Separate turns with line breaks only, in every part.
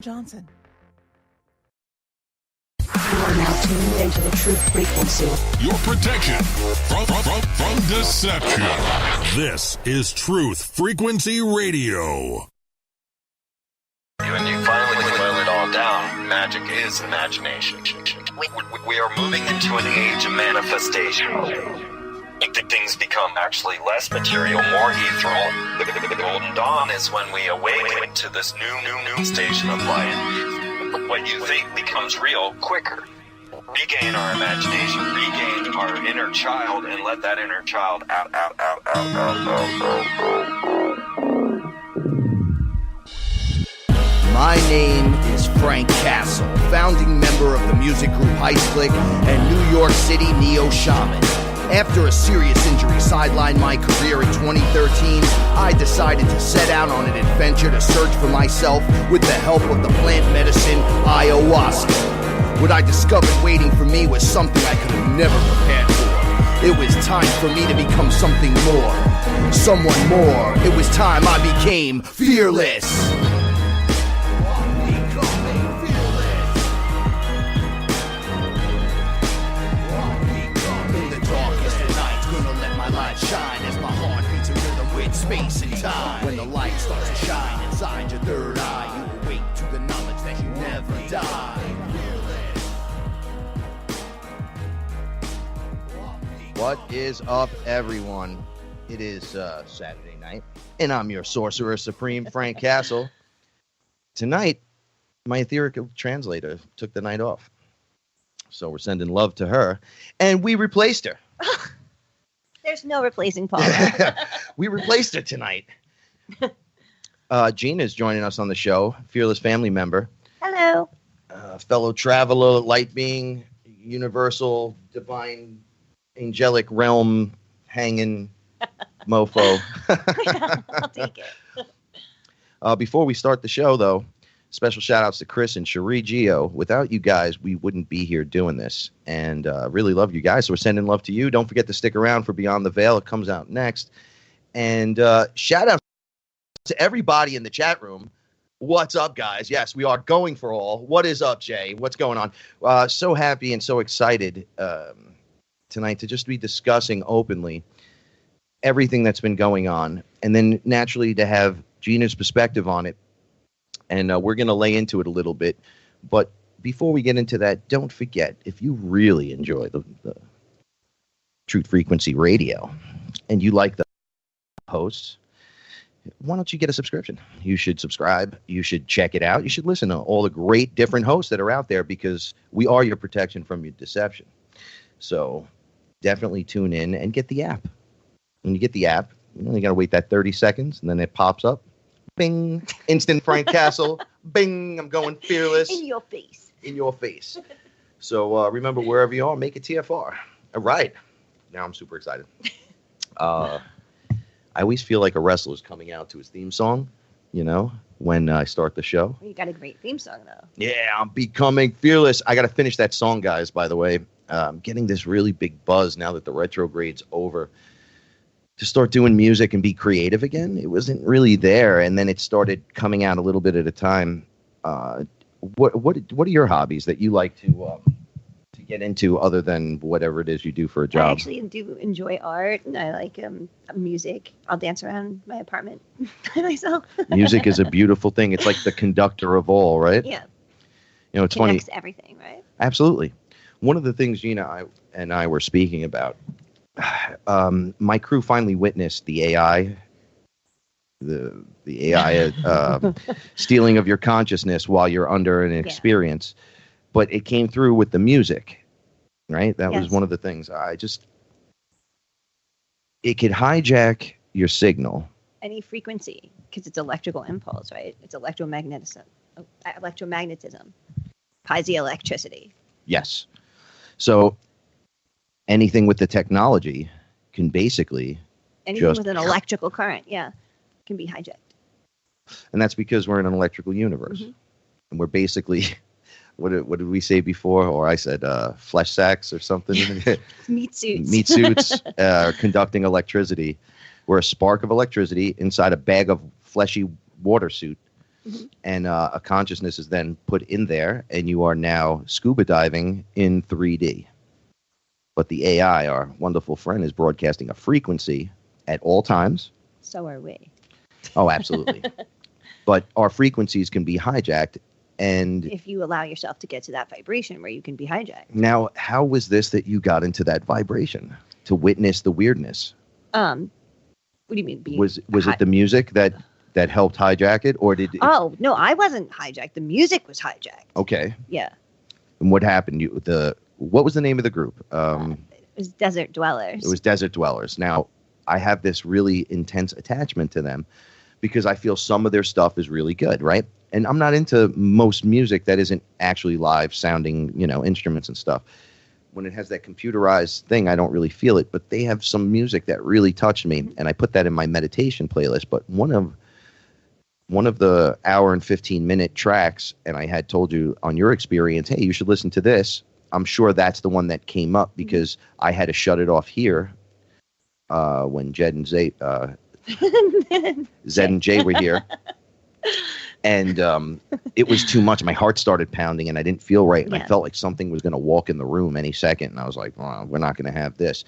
Johnson.
You are now tuned into the truth frequency.
Your protection from deception. This is Truth Frequency Radio.
When you finally boil it all down, magic is imagination. We are moving into an age of manifestation. Things become actually less material, more ethereal. The golden dawn is when we awaken to this new station of life. What you think becomes real quicker. Regain our imagination, regain our inner child, and let that inner child out.
My name is Frank Castle, founding member of the music group Heist Click and New York City Neo Shaman. After a serious injury sidelined my career in 2013, I decided to set out on an adventure to search for myself with the help of the plant medicine ayahuasca. What I discovered waiting for me was something I could have never prepared for. It was time for me to become something more, someone more. It was time I became fearless. Shine as my heart beats a rhythm with space and time. When the light starts to shine inside your third eye, you awake to the knowledge that you never die. What is up, everyone? It is Saturday night, and I'm your Sorcerer Supreme, Frank Castle. Tonight, my etherical translator took the night off, so we're sending love to her, and we replaced her.
There's no replacing Paula.
We replaced her tonight. Gina's joining us on the show, fearless family member.
Hello.
Fellow traveler, light being, universal, divine, angelic realm, hanging mofo.
I'll take it.
Before we start the show, though, special shout-outs to Chris and Cherie Geo. Without you guys, we wouldn't be here doing this. And really love you guys, so we're sending love to you. Don't forget to stick around for Beyond the Veil. It comes out next. And shout-out to everybody in the chat room. What's up, guys? Yes, we are going for all. What is up, Jay? What's going on? So happy and so excited tonight to just be discussing openly everything that's been going on. And then, naturally, to have Gina's perspective on it. And we're going to lay into it a little bit. But before we get into that, don't forget, if you really enjoy the Truth Frequency Radio and you like the hosts, why don't you get a subscription? You should subscribe. You should check it out. You should listen to all the great different hosts that are out there because we are your protection from your deception. So definitely tune in and get the app. When you get the app, you got to wait that 30 seconds, and then it pops up. Bing, instant Frank Castle. Bing, I'm going fearless.
In your face.
In your face. So remember, wherever you are, make it TFR. All right. Now I'm super excited. I always feel like a wrestler's coming out to his theme song, when I start the show.
You got a great theme song, though.
Yeah, I'm becoming fearless. I got to finish that song, guys, by the way. I'm getting this really big buzz now that the retrograde's over. To start doing music and be creative again. It wasn't really there, and then it started coming out a little bit at a time. What are your hobbies that you like to get into other than whatever it is you do for a job?
I actually do enjoy art, and I like music. I'll dance around my apartment by myself.
Music is a beautiful thing. It's like the conductor of all, right?
Yeah.
It's
connects
funny.
Everything, right? Absolutely.
One of the things Gina and I were speaking about. My crew finally witnessed the AI, the AI stealing of your consciousness while you're under an experience, but it came through with the music, right? That was one of the things. It could hijack your signal.
Any frequency, because it's electrical impulse, right? It's electromagnetism, piezoelectricity.
Yes. So anything with the technology can basically
anything with an electrical current, can be hijacked.
And that's because we're in an electrical universe. And we're basically, what did we say before? Or I said flesh sacks or something.
Meat suits.
Meat suits conducting electricity. We're a spark of electricity inside a bag of fleshy water suit and a consciousness is then put in there, and you are now scuba diving in 3D. But the AI, our wonderful friend, is broadcasting a frequency at all times.
So are we.
Oh, absolutely. But our frequencies can be hijacked. And
If you allow yourself to get to that vibration where you can be hijacked.
now, how was this that you got into that vibration to witness the weirdness?
What do you mean? Being
Was it the music that helped hijack it, or did it,
Oh, no, I wasn't hijacked. The music was hijacked.
okay?
Yeah.
And what happened? What was the name of the group?
It was Desert Dwellers.
It was Desert Dwellers. Now, I have this really intense attachment to them because I feel some of their stuff is really good, right? And I'm not into most music that isn't actually live sounding, instruments and stuff. When it has that computerized thing, I don't really feel it. But they have some music that really touched me, and I put that in my meditation playlist. But one of the hour and 15-minute tracks, and I had told you on your experience, hey, you should listen to this. I'm sure that's the one that came up because I had to shut it off here when Jed and Zed and Jay were here. And it was too much. My heart started pounding, and I didn't feel right. And I felt like something was going to walk in the room any second. And I was like, oh, we're not going to have this.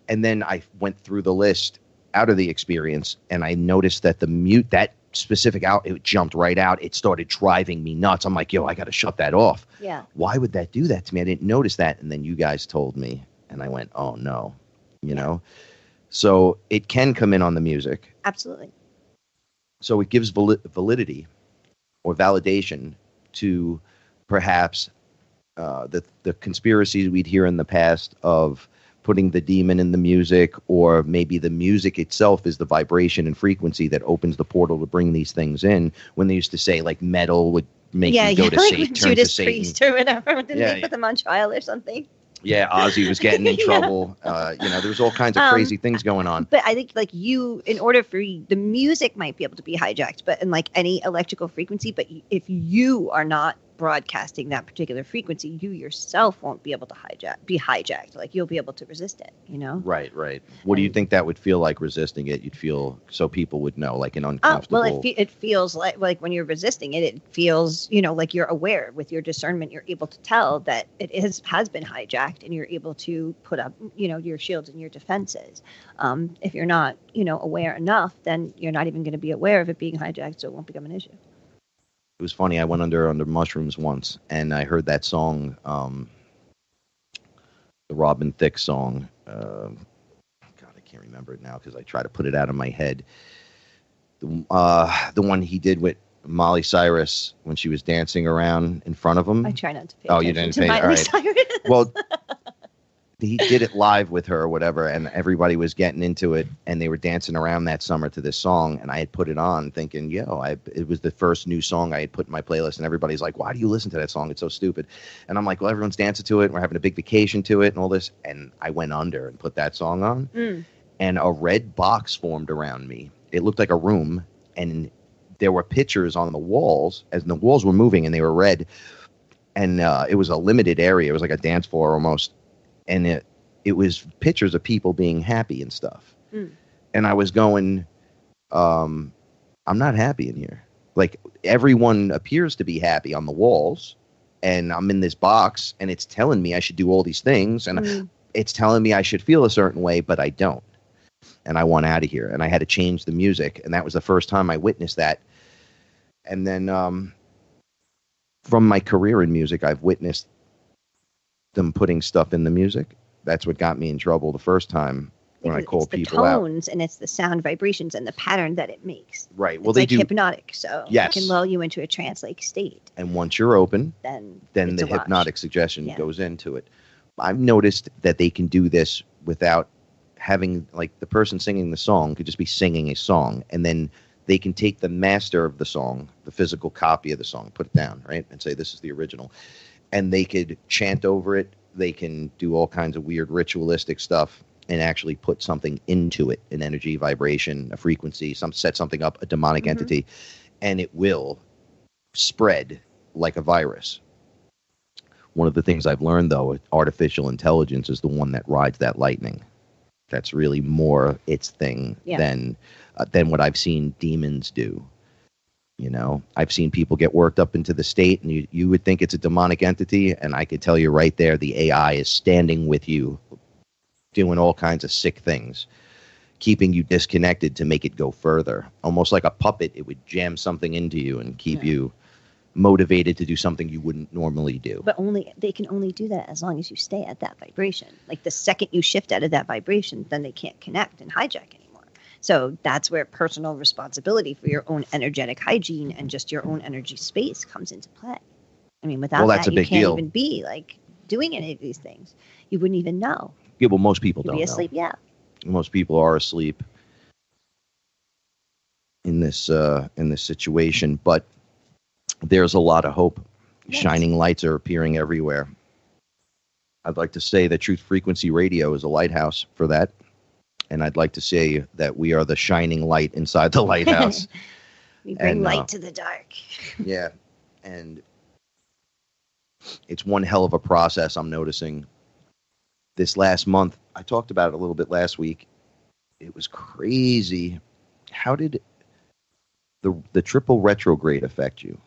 And then I went through the list out of the experience, and I noticed that that specific it jumped right out. It started driving me nuts. I'm like, yo, I got to shut that off.
Yeah.
Why would that do that to me? I didn't notice that. And then you guys told me, and I went, oh, no, So it can come in on the music.
Absolutely.
So it gives validity or validation to perhaps the conspiracies we'd hear in the past of putting the demon in the music, or maybe the music itself is the vibration and frequency that opens the portal to bring these things in. When they used to say like metal would make you go to
like
Satan,
when
turn to
Judas
Satan.
Priest or whatever. Didn't
Yeah,
they put them on trial or something?
Yeah, Ozzy was getting in trouble. There was all kinds of crazy things going on.
But I think in order for the music might be able to be hijacked, but in like any electrical frequency, but if you are not broadcasting that particular frequency, you yourself won't be able to be hijacked. Like you'll be able to resist it,
Right. What do you think that would feel like resisting it? You'd feel so people would know, like an uncomfortable.
Well, it feels like when you're resisting it, it feels, like you're aware with your discernment, you're able to tell that it has been hijacked, and you're able to put up, your shields and your defenses. If you're not, aware enough, then you're not even going to be aware of it being hijacked, so it won't become an issue.
It was funny. I went under mushrooms once, and I heard that song, the Robin Thicke song. God, I can't remember it now because I try to put it out of my head. The one he did with Molly Cyrus when she was dancing around in front of him.
I try not to pay
you didn't
to
pay.
Miley
All right.
Cyrus.
Well, he did it live with her or whatever, and everybody was getting into it, and they were dancing around that summer to this song, and I had put it on thinking, it was the first new song I had put in my playlist, and everybody's like, why do you listen to that song? It's so stupid. And I'm like, well, everyone's dancing to it, and we're having a big vacation to it and all this, and I went under and put that song on, and a red box formed around me. It looked like a room, and there were pictures on the walls, as the walls were moving, and they were red, and it was a limited area. It was like a dance floor almost. And it was pictures of people being happy and stuff. And I was going, I'm not happy in here. Like everyone appears to be happy on the walls, and I'm in this box, and it's telling me I should do all these things, and it's telling me I should feel a certain way, but I don't. And I want out of here. And I had to change the music, and that was the first time I witnessed that. And then from my career in music, I've witnessed them putting stuff in the music. That's what got me in trouble the first time when I called people out.
It's the tones and it's the sound vibrations and the pattern that it makes.
Right. Well,
it's like hypnotic, so it can lull you into a trance-like state.
And once you're open,
then
the hypnotic suggestion goes into it. I've noticed that they can do this without having, like, the person singing the song could just be singing a song, and then they can take the master of the song, the physical copy of the song, put it down, right, and say this is the original. And they could chant over it. They can do all kinds of weird ritualistic stuff and actually put something into it, an energy, vibration, a frequency, set something up, a demonic entity, and it will spread like a virus. One of the things I've learned, though, artificial intelligence is the one that rides that lightning. That's really more its thing than what I've seen demons do. You know, I've seen people get worked up into the state, and you would think it's a demonic entity, and I could tell you right there, the AI is standing with you, doing all kinds of sick things, keeping you disconnected to make it go further. Almost like a puppet, it would jam something into you and keep you motivated to do something you wouldn't normally do.
But they can only do that as long as you stay at that vibration. Like the second you shift out of that vibration, then they can't connect and hijack anymore. So that's where personal responsibility for your own energetic hygiene and just your own energy space comes into play. I mean, without
that's
that,
a big
you can't
deal.
even be like doing any of these things. You wouldn't even know.
Yeah, well, most people
You'd
don't
be
know.
asleep. Yeah.
Most people are asleep in this situation, but there's a lot of hope.
Yes.
Shining lights are appearing everywhere. I'd like to say that Truth Frequency Radio is a lighthouse for that. And I'd like to say that we are the shining light inside the lighthouse.
We bring
And,
light to the dark.
Yeah. And it's one hell of a process, I'm noticing. This last month, I talked about it a little bit last week. It was crazy. How did the triple retrograde affect you?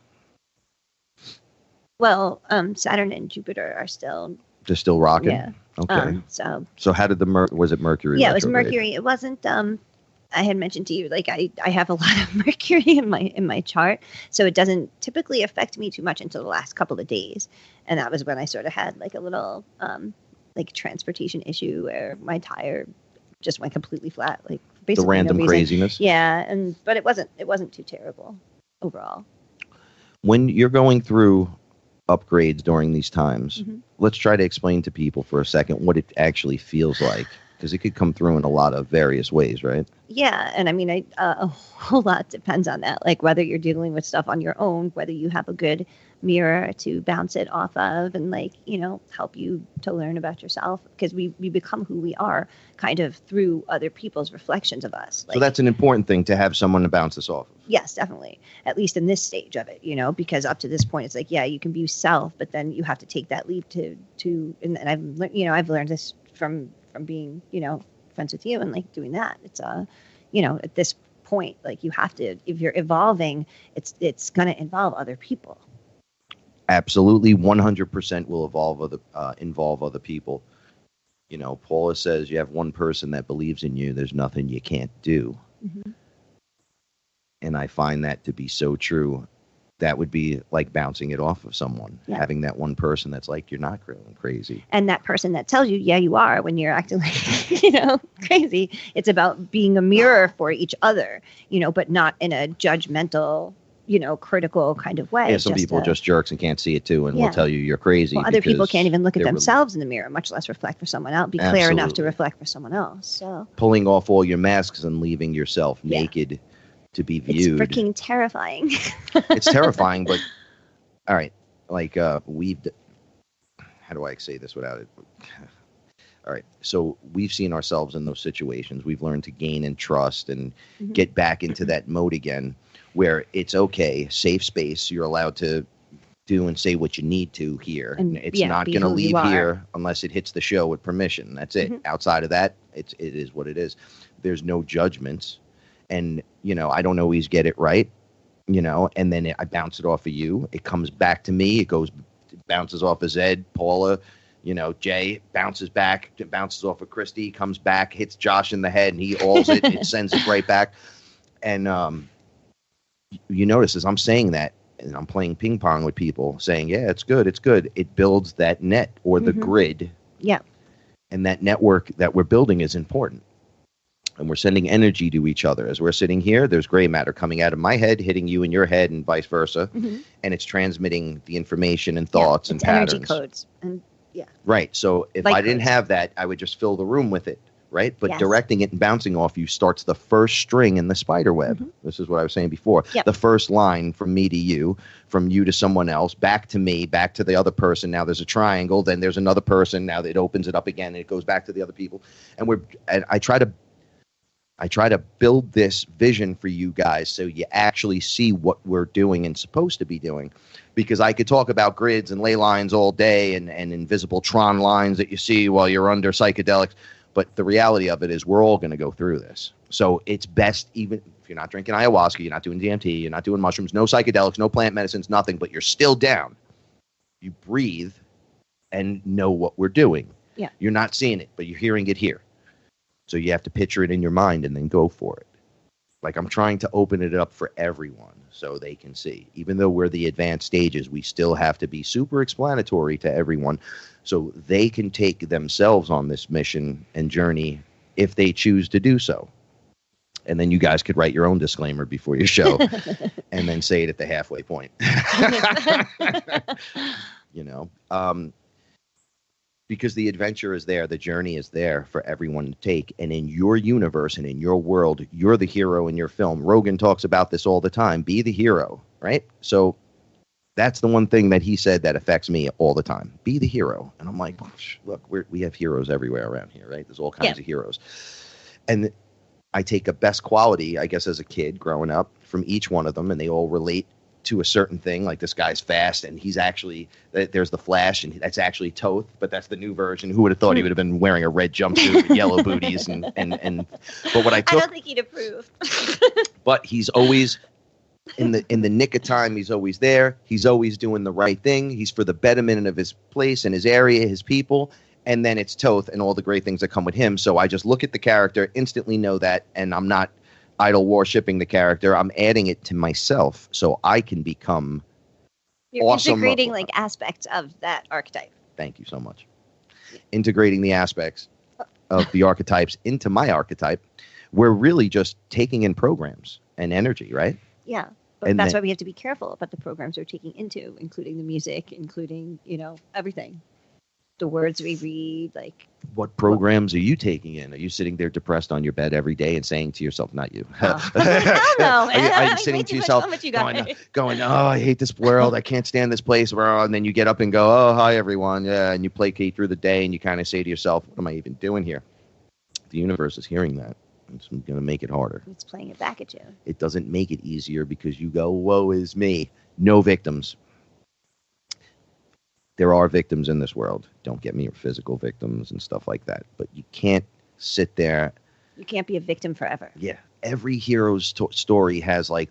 Well, Saturn and Jupiter are still.
They're still rocking?
Yeah.
Okay.
So
how did was it Mercury?
yeah, it was
retrograde?
Mercury. It wasn't. I had mentioned to you, like I have a lot of Mercury in my chart, so it doesn't typically affect me too much until the last couple of days, and that was when I sort of had like a little like transportation issue where my tire just went completely flat, like basically
The random
no reason.
craziness.
Yeah, but it wasn't too terrible overall.
When you're going through upgrades during these times,
Mhm.
let's try to explain to people for a second what it actually feels like, because it could come through in a lot of various ways, right?
Yeah, and I mean, a whole lot depends on that. Like whether you're dealing with stuff on your own, whether you have a good mirror to bounce it off of, and like help you to learn about yourself, because we become who we are kind of through other people's reflections of us. Like,
So that's an important thing, to have someone to bounce this off of.
yes, definitely. At least in this stage of it, because up to this point, it's like, yeah, you can be self, but then you have to take that leap to and I've learned this from being, friends with you and like doing that. It's at this point, like you have to, if you're evolving, it's going to involve other people.
Absolutely, 100% will involve other people. Paula says you have one person that believes in you. There's nothing you can't do.
Mm-hmm.
And I find that to be so true. That would be like bouncing it off of someone, having that one person that's like, you're not going crazy.
And that person that tells you, yeah, you are, when you're acting like, crazy. It's about being a mirror for each other, but not in a judgmental, critical kind of way.
Yeah, some people are just jerks and can't see it too, and will tell you you're crazy.
Well, other people can't even look at
they're
themselves in the mirror, much less reflect for someone else, be clear enough to reflect for someone else. So
pulling off all your masks and leaving yourself naked to be viewed.
It's freaking terrifying.
It's terrifying, but all right, like how do I say this without it? All right, so we've seen ourselves in those situations. We've learned to gain and trust and get back into that mode again, where it's okay, safe space. You're allowed to do and say what you need to here.
And,
it's not going to leave here unless it hits the show with permission. That's it. Outside of that, it is what it is. There's no judgments. And, I don't always get it right, and then I bounce it off of you. It comes back to me. It bounces off of Zed, Paula, Jay bounces back, bounces off of Christy, comes back, hits Josh in the head, and he alls it. It sends it right back. And you notice as I'm saying that, and I'm playing ping pong with people saying, yeah, it's good. It builds that net or the grid.
Yeah.
And that network that we're building is important. And we're sending energy to each other. As we're sitting here, there's gray matter coming out of my head, hitting you in your head, and vice versa. And it's transmitting the information and thoughts and patterns.
Energy codes. And
right. So if I didn't have that, I would just fill the room with it. Right. But directing it and bouncing off you starts the first string in the spider web. This is what I was saying before. The first line from me to you, from you to someone else, back to me, back to the other person. Now there's a triangle. Then there's another person. Now it opens it up again and it goes back to the other people. And I try to build this vision for you guys so you actually see what we're doing and supposed to be doing. Because I could talk about grids and ley lines all day and invisible Tron lines that you see while you're under psychedelics. But the reality of it is we're all going to go through this. So it's best, even if you're not drinking ayahuasca, you're not doing DMT, you're not doing mushrooms, no psychedelics, no plant medicines, nothing, but you're still down. You breathe and know what we're doing.
Yeah.
You're not seeing it, but you're hearing it here. So you have to picture it in your mind and then go for it. Like, I'm trying to open it up for everyone so they can see. Even though we're the advanced stages, we still have to be super explanatory to everyone so they can take themselves on this mission and journey if they choose to do so. And then you guys could write your own disclaimer before your show and then say it at the halfway point. You know, because the adventure is there, the journey is there for everyone to take. And in your universe and in your world, you're the hero in your film. Rogan talks about this all the time. Be the hero, right? So that's the one thing that he said that affects me all the time. Be the hero. And I'm like, look, we have heroes everywhere around here, right? There's all kinds of heroes. And I take a best quality, I guess, as a kid growing up from each one of them, and they all relate to a certain thing. Like, this guy's fast, and he's actually, there's the Flash, and that's actually Toth, but that's the new version. Who would have thought he would have been wearing a red jumpsuit with yellow booties and but what I took,
I don't think he'd approve.
but he's always in the nick of time. He's always there. He's always doing the right thing. He's for the betterment of his place and his area, his people. And then it's Toth and all the great things that come with him. So I just look at the character, instantly know that, and I'm not idol worshipping the character. I'm adding it to myself so I can become
You're
awesome.
integrating like aspects of that archetype.
Thank you so much. Integrating the aspects of the archetypes into my archetype. We're really just taking in programs and energy, right?
Yeah. But
And
that's
then-
why we have to be careful about the programs we're taking into, including the music, including, everything. The words we read, like.
What programs are you taking in? Are you sitting there depressed on your bed every day and saying to yourself, not you?
Hell no, man.
Are you sitting to yourself going, oh, I hate this world. I can't stand this place. And then you get up and go, oh, hi, everyone. Yeah. And you placate through the day and you kind of say to yourself, what am I even doing here? The universe is hearing that. It's going to make it harder.
It's playing it back at you.
It doesn't make it easier because you go, woe is me. No victims. There are victims in this world. Don't get me physical victims and stuff like that. But you can't sit there.
You can't be a victim forever.
Yeah. Every hero's story has, like,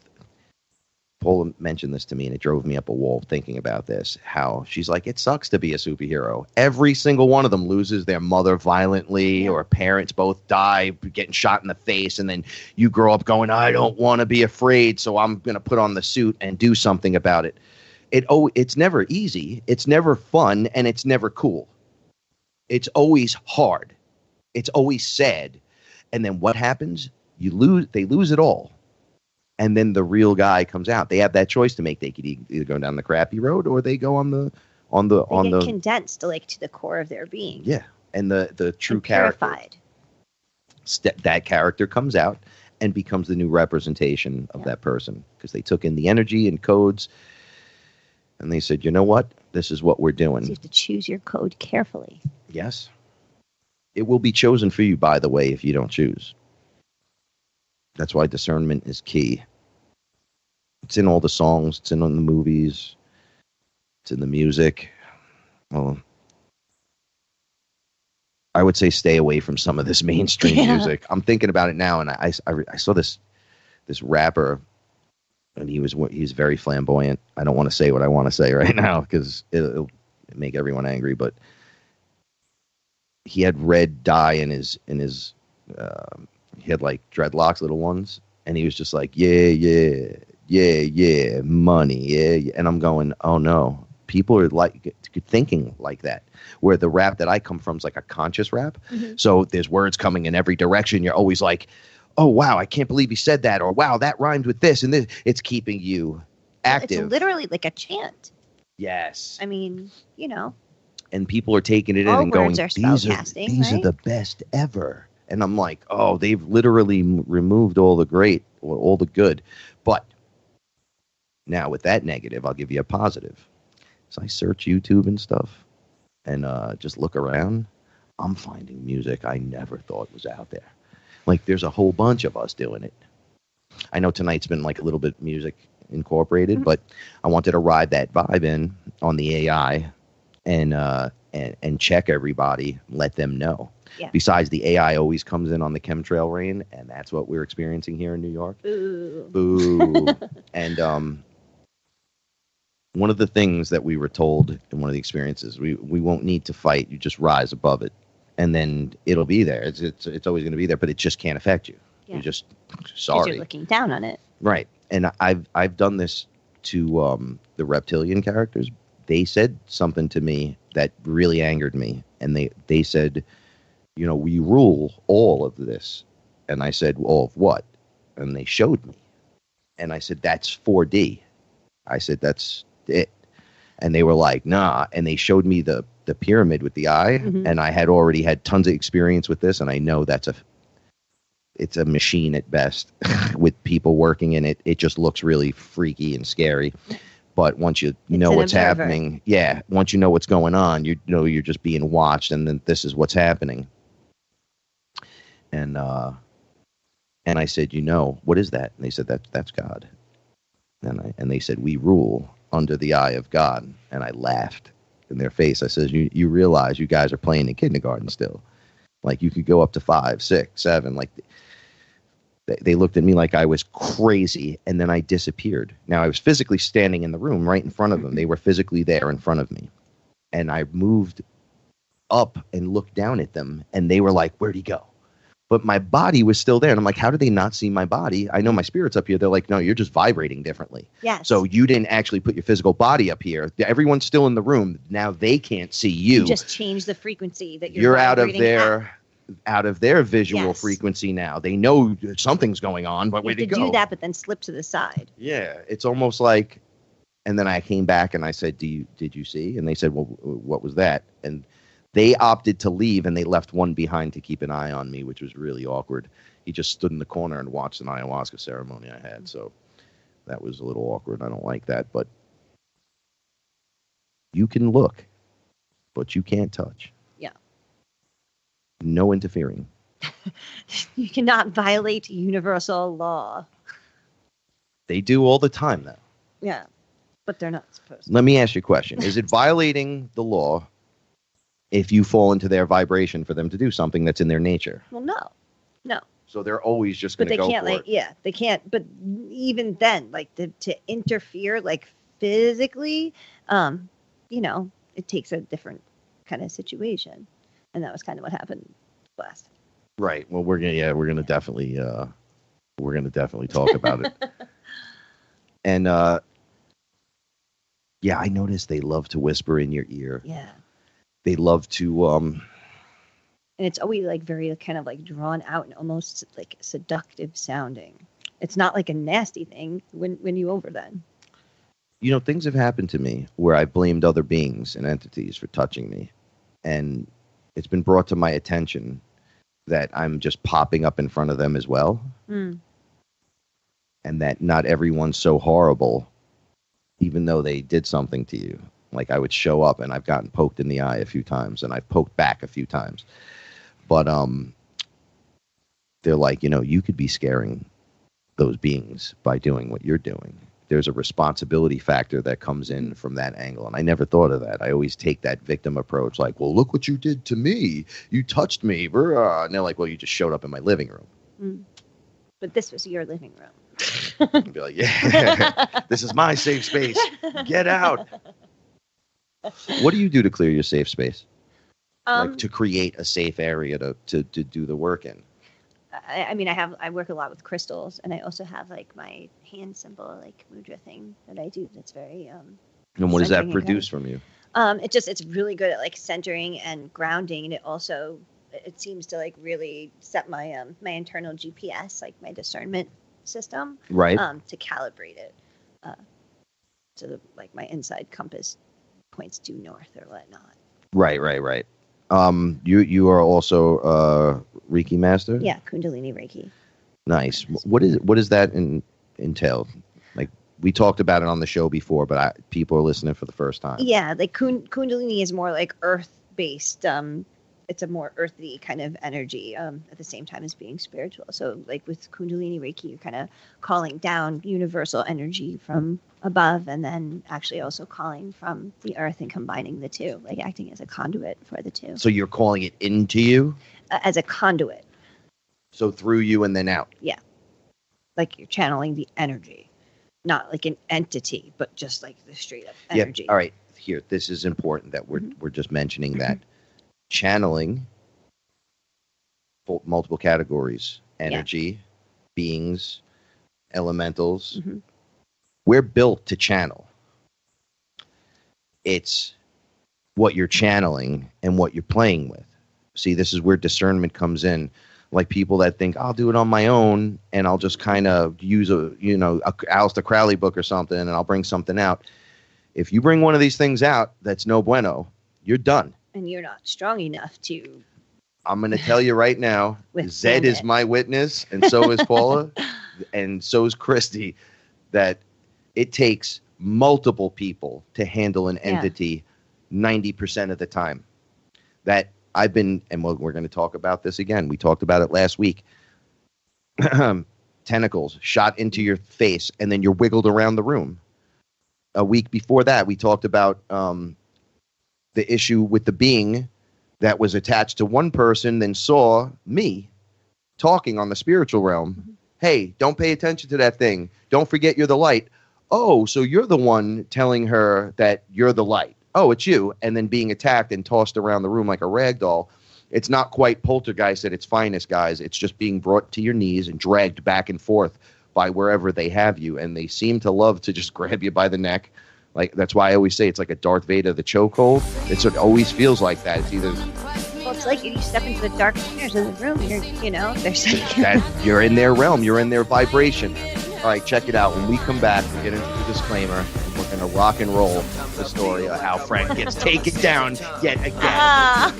Paula mentioned this to me and it drove me up a wall thinking about this. How she's like, it sucks to be a superhero. Every single one of them loses their mother violently or parents both die getting shot in the face. And then you grow up going, I don't want to be afraid. So I'm going to put on the suit and do something about it. It's never easy, it's never fun, and it's never cool. It's always hard. It's always sad. And then what happens? They lose it all. And then the real guy comes out. They have that choice to make. They could either go down the crappy road or they go on the
condensed like to the core of their being.
Yeah. And the true
and
character.
Purified.
That character comes out and becomes the new representation of that person because they took in the energy and codes. And they said, you know what? This is what we're doing.
So you have to choose your code carefully.
Yes. It will be chosen for you, by the way, if you don't choose. That's why discernment is key. It's in all the songs. It's in the movies. It's in the music. Well, I would say stay away from some of this mainstream music. I'm thinking about it now, and I saw this rapper. And he's very flamboyant. I don't want to say what I want to say right now because it'll make everyone angry. But he had red dye in his he had like dreadlocks, little ones, and he was just like yeah, money, yeah. And I'm going, oh no, people are like thinking like that. Where the rap that I come from is like a conscious rap. Mm-hmm. So there's words coming in every direction. You're always like, oh, wow, I can't believe he said that. Or, wow, that rhymed with this. And this. It's keeping you active.
It's literally like a chant.
Yes.
I mean,
And people are taking it in and going, these are the best ever. And I'm like, oh, they've literally removed all the great, or all the good. But now with that negative, I'll give you a positive. So I search YouTube and stuff and just look around. I'm finding music I never thought was out there. Like, there's a whole bunch of us doing it. I know tonight's been like a little bit music incorporated, but I wanted to ride that vibe in on the AI and and check everybody, let them know.
Yeah.
Besides, the AI always comes in on the chemtrail rain, and that's what we're experiencing here in New York.
Ooh.
Boo. And one of the things that we were told in one of the experiences, we won't need to fight. You just rise above it, and then it'll be there. It's always going to be there, but it just can't affect you.
Yeah.
You're just
'Cause
sorry.
you're looking down on it.
Right. And I've done this to the reptilian characters. They said something to me that really angered me, and they said, you know, we rule all of this. And I said, all of what? And they showed me. And I said, that's 4D. I said, that's it. And they were like, nah. And they showed me the pyramid with the eye.
Mhm.
And I had already had tons of experience with this. And I know it's a machine at best with people working in it. It just looks really freaky and scary. But once you know
an
what's
observer.
happening, once you know what's going on, you know you're just being watched, and then this is what's happening. And I said, you know, what is that? And they said, that's God. And they said, we rule under the eye of God. And I laughed in their face. I said, you realize you guys are playing in kindergarten still. Like, you could go up to 5, 6, 7. Like, they looked at me like I was crazy, and then I disappeared. Now, I was physically standing in the room right in front of them. They were physically there in front of me. And I moved up and looked down at them, and they were like, where'd he go? But my body was still there. And I'm like, how did they not see my body? I know my spirit's up here. They're like, no, you're just vibrating differently.
Yes.
So you didn't actually put your physical body up here. Everyone's still in the room. Now they can't see you.
You just change the frequency that
You're out of
vibrating
their visual
Yes.
frequency now. They know something's going on, but
You have
where'd
to
it go?
do that, but then slip to the side.
Yeah, it's almost like, and then I came back and I said, did you see? And they said, well, what was that? And they opted to leave, and they left one behind to keep an eye on me, which was really awkward. He just stood in the corner and watched an ayahuasca ceremony I had. So that was a little awkward. I don't like that, but you can look, but you can't touch.
Yeah.
No interfering.
You cannot violate universal law.
They do all the time now.
Yeah. But they're not supposed to.
Let me ask you a question. Is it violating the law if you fall into their vibration for them to do something that's in their nature?
Well, no.
So they're always just
But
going to
they
go
can't,
for
like,
it.
yeah, they can't. But even then, like, to interfere, like, physically, you know, it takes a different kind of situation. And that was kind of what happened last.
Right. Well, we're gonna definitely talk about it. And I noticed they love to whisper in your ear.
Yeah.
They love to
And it's always, like, very kind of, like, drawn out and almost, like, seductive sounding. It's not, like, a nasty thing when you over then.
you know, things have happened to me where I blamed other beings and entities for touching me. And it's been brought to my attention that I'm just popping up in front of them as well.
Mm.
And that not everyone's so horrible, even though they did something to you. Like, I would show up and I've gotten poked in the eye a few times, and I've poked back a few times. But they're like, you know, you could be scaring those beings by doing what you're doing. There's a responsibility factor that comes in from that angle. And I never thought of that. I always take that victim approach, like, well, look what you did to me. You touched me. Brr. And they're like, well, you just showed up in my living room.
Mm. But this was your living room.
I'd be like, yeah, this is my safe space. Get out. What do you do to clear your safe space? Like, to create a safe area to do the work in?
I mean, I work a lot with crystals, and I also have, like, my hand symbol, like, mudra thing that I do. That's very
And what does that
centering and
produce from you?
it's really good at, like, centering and grounding, and it seems to, like, really set my my internal GPS, like my discernment system,
Right.
to calibrate it, so like my inside compass points due north or whatnot.
Right. You are also Reiki master?
Yeah, Kundalini Reiki.
Nice. What does that entail? Like, we talked about it on the show before, but people are listening for the first time.
Yeah, like Kundalini is more like earth-based it's a more earthy kind of energy at the same time as being spiritual. So like with Kundalini Reiki, you're kind of calling down universal energy from above, and then actually also calling from the earth and combining the two, like acting as a conduit for the two.
So you're calling it into you?
As a conduit.
So through you and then out?
Yeah. Like you're channeling the energy, not like an entity, but just like the straight up energy.
Yeah. All right. Here, this is important that we're just mentioning that. Channeling, multiple categories, energy, beings, elementals. We're built to channel. It's what you're channeling and what you're playing with. See, this is where discernment comes in. Like people that think, I'll do it on my own and I'll just kind of use a Aleister Crowley book or something and I'll bring something out. If you bring one of these things out that's no bueno, you're done.
And you're not strong enough to.
I'm going to tell you right now, Zed is my witness, and so is Paula, and so is Christy, that it takes multiple people to handle an entity 90% of the time. That I've been, and we're going to talk about this again. We talked about it last week. Tentacles shot into your face, and then you're wiggled around the room. A week before that, we talked about the issue with the being that was attached to one person, then saw me talking on the spiritual realm. Hey, don't pay attention to that thing. Don't forget you're the light. Oh, so you're the one telling her that you're the light. Oh, it's you. And then being attacked and tossed around the room like a rag doll. It's not quite poltergeist at its finest, guys. It's just being brought to your knees and dragged back and forth by wherever they have you. And they seem to love to just grab you by the neck. Like, that's why I always say it's like a Darth Vader, the chokehold. It always feels like that. It's either...
Well, it's like you step into the darkest corners of the room, there's
that you're in their realm. You're in their vibration. All right, check it out. When we come back, we'll get into the disclaimer. We're going to rock and roll the story of how Frank gets taken down yet again.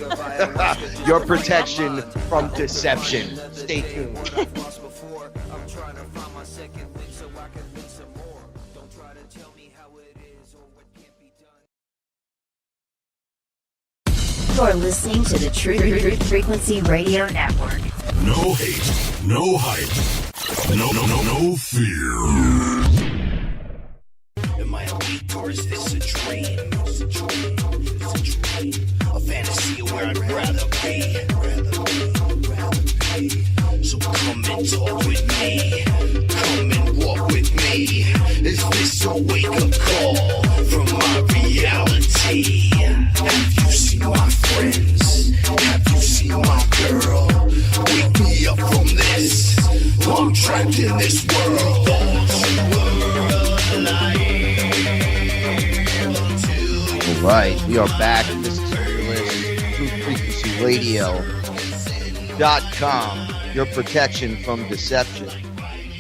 Your protection from deception. Stay tuned.
You're listening to the Truth Frequency Radio Network.
No hate, no hype, no fear.
Am I a weak or is this a dream? A fantasy where I'd rather be. So come and talk with me. Come and walk with me. Is this a wake-up call from my reality? Have you seen my friends? Have you seen my girl? Wake me up from this. I'm trapped in this world.
All right, we are back. This is FearLess, TruthFrequencyRadio.com. Your protection from deception.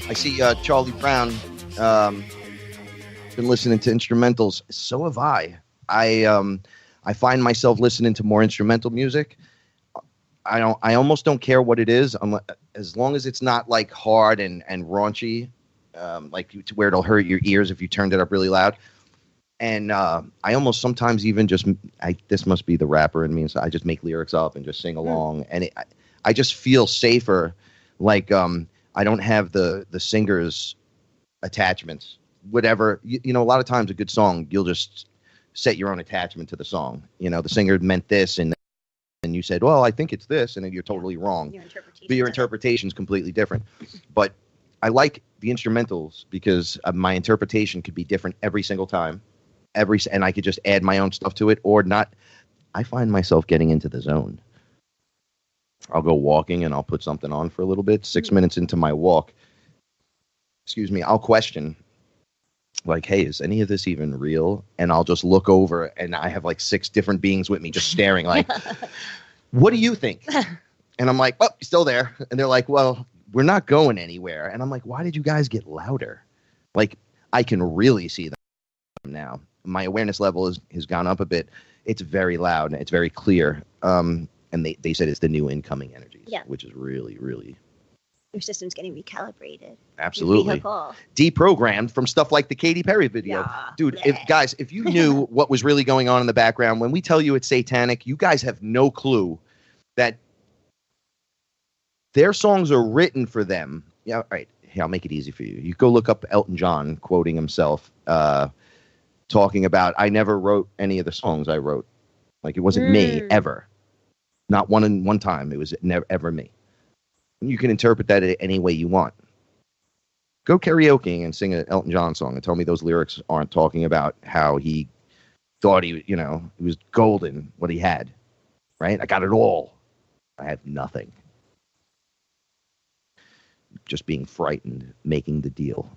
I see Charlie Brown been listening to instrumentals. So have I. I find myself listening to more instrumental music. I almost don't care what it is, as long as it's not like hard and raunchy, like to where it'll hurt your ears if you turned it up really loud. And I almost sometimes even this must be the rapper in me, so I just make lyrics up and just sing along, and I just feel safer. Like I don't have the singer's attachments. Whatever a lot of times a good song, you'll just set your own attachment to the song. The singer meant this, and you said, well, I think it's this, and then you're totally wrong. Your interpretation's completely different. But I like the instrumentals because my interpretation could be different every single time. And I could just add my own stuff to it or not. I find myself getting into the zone. I'll go walking and I'll put something on for a little bit. 6 minutes into my walk, I'll question, like, hey, is any of this even real? And I'll just look over and I have like 6 different beings with me just staring like, what do you think? And I'm like, oh, you're still there. And they're like, well, we're not going anywhere. And I'm like, why did you guys get louder? Like, I can really see them now. My awareness level has gone up a bit. It's very loud and it's very clear. And they said it's the new incoming energies, which is really, really.
Your system's getting recalibrated.
Absolutely. Deprogrammed from stuff like the Katy Perry video. Yeah. Dude, if you knew what was really going on in the background, when we tell you it's satanic, you guys have no clue that their songs are written for them. Yeah, all right. Here, I'll make it easy for you. You go look up Elton John quoting himself, talking about, I never wrote any of the songs I wrote. Like, it wasn't me ever. Not one time. It was never ever me. You can interpret that any way you want. Go karaoke and sing an Elton John song and tell me those lyrics aren't talking about how he thought he was golden, what he had, right? I got it all. I have nothing. Just being frightened, making the deal.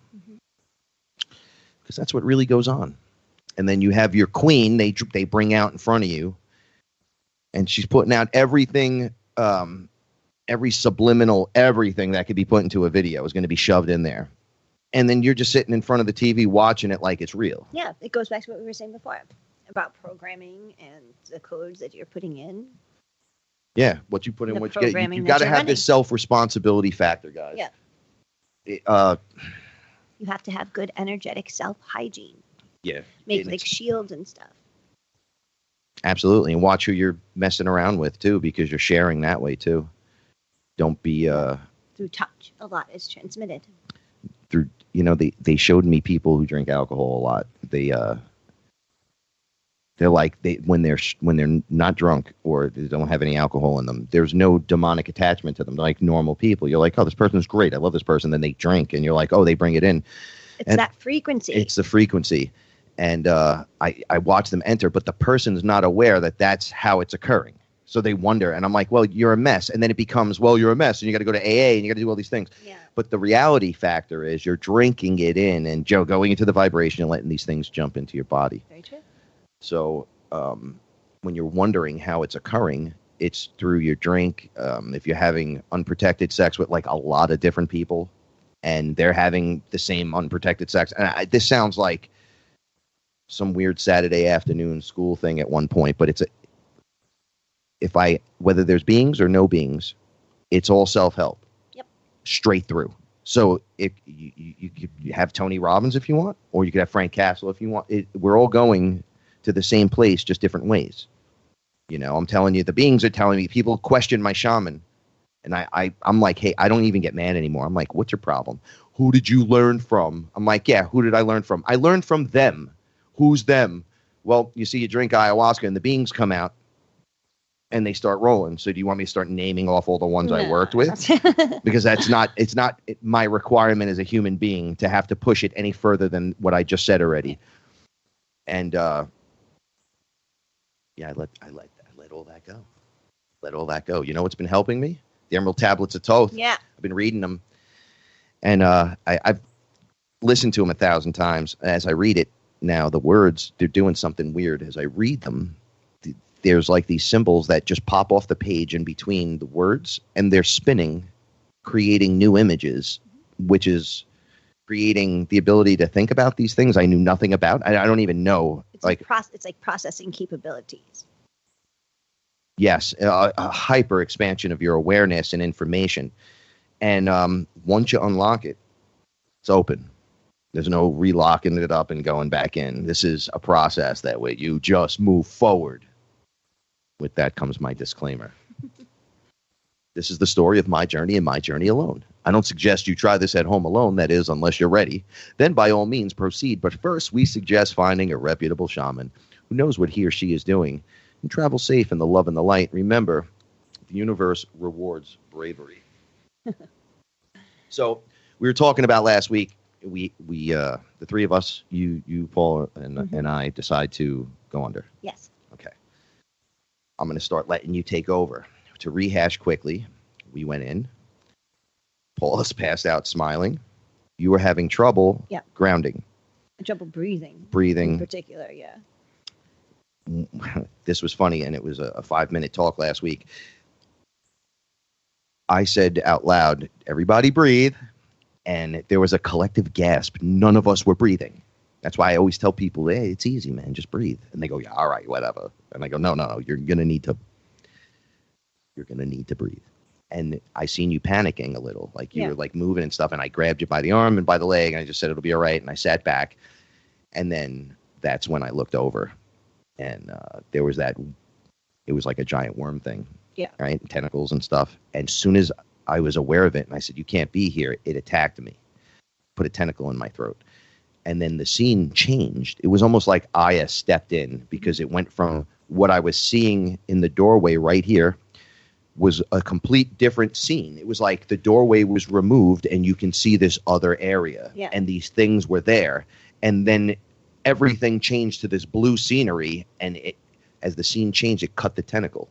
Because that's what really goes on. And then you have your queen, they bring out in front of you, and she's putting out everything, every subliminal, everything that could be put into a video is going to be shoved in there. And then you're just sitting in front of the TV watching it like it's real.
Yeah, it goes back to what we were saying before about programming and the codes that you're putting in.
Yeah, what you put in, what you get. You
Programming
got to
that you're
have
running.
this self-responsibility factor, guys.
Yeah. You have to have good energetic self-hygiene.
Yeah.
Make like shields and stuff.
Absolutely. And watch who you're messing around with, too, because you're sharing that way, too. Don't be...
Through touch. A lot is transmitted.
Through, they showed me people who drink alcohol a lot. They're like, when they're not drunk or they don't have any alcohol in them, there's no demonic attachment to them. They're like normal people. You're like, oh, this person's great. I love this person. Then they drink and you're like, oh, they bring it in.
It's that frequency.
It's the frequency. And I watch them enter, but the person's not aware that that's how it's occurring. So they wonder. And I'm like, well, you're a mess. And then it becomes, well, you're a mess. And you got to go to AA and you got to do all these things.
Yeah.
But the reality factor is you're drinking it in and going into the vibration and letting these things jump into your body.
Very true.
So when you're wondering how it's occurring, it's through your drink. If you're having unprotected sex with like a lot of different people and they're having the same unprotected sex. And this sounds like some weird Saturday afternoon school thing at one point, but whether there's beings or no beings, it's all self-help.
Yep. Straight
through. So if you could have Tony Robbins if you want, or you could have Frank Castle if you want. We're all going to the same place, just different ways. I'm telling you, the beings are telling me. People question my shaman, and I'm like, hey, I don't even get mad anymore. I'm like, what's your problem? Who did you learn from? I'm like, yeah, who did I learn from? I learned from them. Who's them? Well, you see, you drink ayahuasca, and the beings come out, and they start rolling. So do you want me to start naming off all the ones I worked with? Because it's not my requirement as a human being to have to push it any further than what I just said already. And I let all that go. Let all that go. You know what's been helping me? The Emerald Tablets of Thoth.
Yeah.
I've been reading them. And I've listened to them 1,000 times. As I read it now, the words, they're doing something weird. As I read them, there's like these symbols that just pop off the page in between the words, and they're spinning, creating new images, which is creating the ability to think about these things I knew nothing about. I don't even know.
It's like processing capabilities.
Yes, a hyper expansion of your awareness and information. And once you unlock it, it's open. There's no relocking it up and going back in. This is a process that way. You just move forward. With that comes my disclaimer. This is the story of my journey and my journey alone. I don't suggest you try this at home alone, that is, unless you're ready. Then by all means proceed. But first, we suggest finding a reputable shaman who knows what he or she is doing and travel safe in the love and the light. Remember, the universe rewards bravery. So we were talking about last week, we the three of us, you Paul, and I decide to go under.
Yes.
Okay. I'm going to start letting you take over. To rehash quickly, we went in. Paula's passed out smiling. You were having trouble grounding.
Trouble breathing.
Breathing.
In particular, yeah.
This was funny, and it was a 5-minute talk last week. I said out loud, everybody breathe. And there was a collective gasp. None of us were breathing. That's why I always tell people, hey, it's easy, man. Just breathe. And they go, yeah, all right, whatever. And I go, no. You're going to need to breathe. And I seen you panicking a little, like you were like moving and stuff. And I grabbed you by the arm and by the leg. And I just said, it'll be all right. And I sat back. And then that's when I looked over. And there was it was like a giant worm thing.
Yeah.
Right. Tentacles and stuff. And as soon as I was aware of it and I said, you can't be here, it attacked me, put a tentacle in my throat. And then the scene changed. It was almost like Aya stepped in, because it went from what I was seeing in the doorway right here was a complete different scene. It was like the doorway was removed and you can see this other area.
Yeah.
And these things were there. And then everything changed to this blue scenery. And as the scene changed, it cut the tentacle.